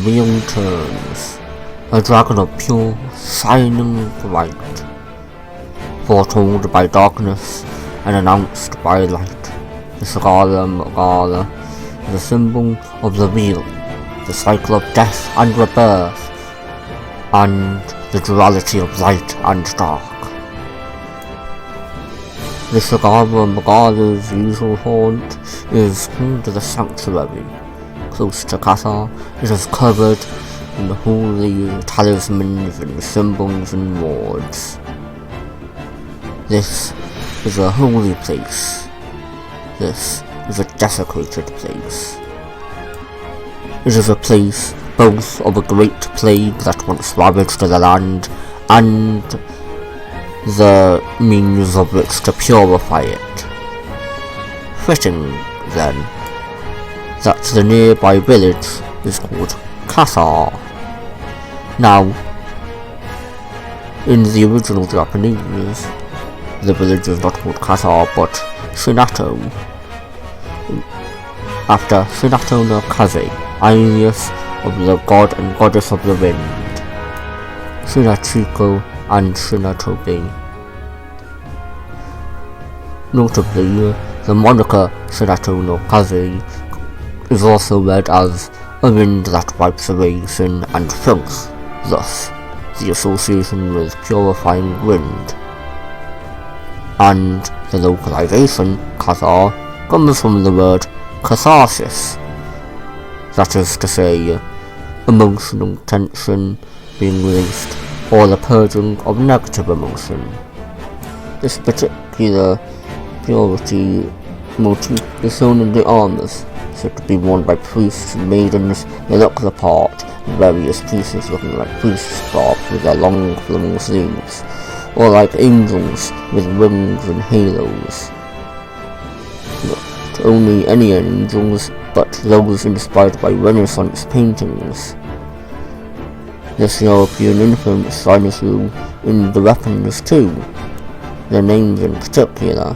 wheel turns, a dragon of pure, shining light, foretold by darkness and announced by light. The Shagaru Magala, the symbol of the wheel, the cycle of death and rebirth, and the duality of light and dark. The Shagaru Magala's usual haunt is called the Sanctuary. Close to Kasa, it is covered in holy talismans and symbols and wards. This is a holy place. This is a desecrated place. It is a place both of a great plague that once ravaged the land and the means of which to purify it. Fitting, then, that the nearby village is called Kasa. Now, in the original Japanese, the village is not called Kasa but Shinato, after Shinato no Kaze, alias of the god and goddess of the wind, Shinachiko and Shinatobi. Notably, the moniker Shinato no Kaze is also read as a wind that wipes away sin and filth, thus the association with purifying wind. And the localization, Kasa, comes from the word catharsis, that is to say, emotional tension being released or the purging of negative emotion. This particular purity motif is shown in the armors, said to be worn by priests and maidens. They look the part, various pieces looking like priests' cloth with their long flowing sleeves, or like angels with wings and halos. Not only any angels, but those inspired by Renaissance paintings. This European influence shines through in the weapons too, their names in particular.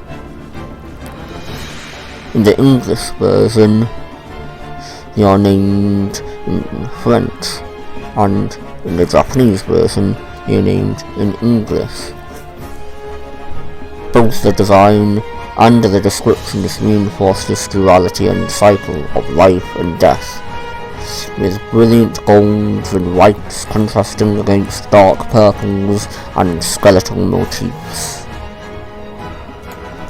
In the English version, they are named in French, and in the Japanese version, they are named in English. Both the design and the descriptions reinforce this duality and cycle of life and death, with brilliant golds and whites contrasting against dark purples and skeletal motifs.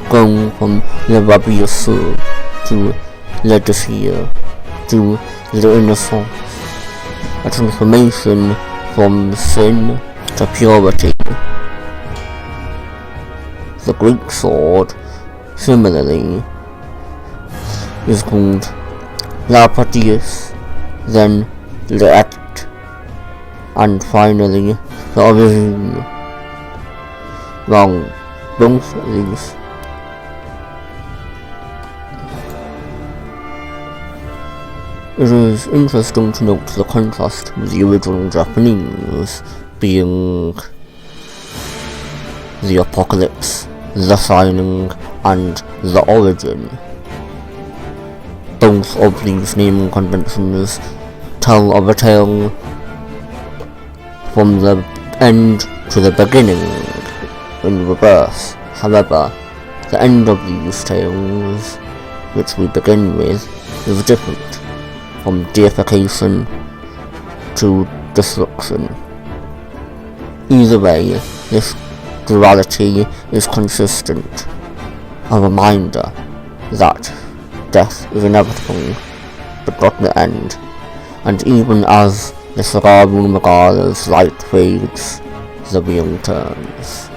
Going from the Rabiasu to Le Désir to the Innocence, a transformation from sin to purity. The Greek sword, similarly, is called Lapadius, then the Act, and finally the Origin. Wrong, both of these. It is interesting to note the contrast with the original Japanese being the Apocalypse, the Shining, and the Origin. Both of these naming conventions tell of a tale from the end to the beginning in reverse. However, the end of these tales, which we begin with, is different, from deification to destruction. Either way, this duality is consistent, a reminder that death is inevitable, but not the end, and even as the Shagaru Magala's light fades, the wheel turns.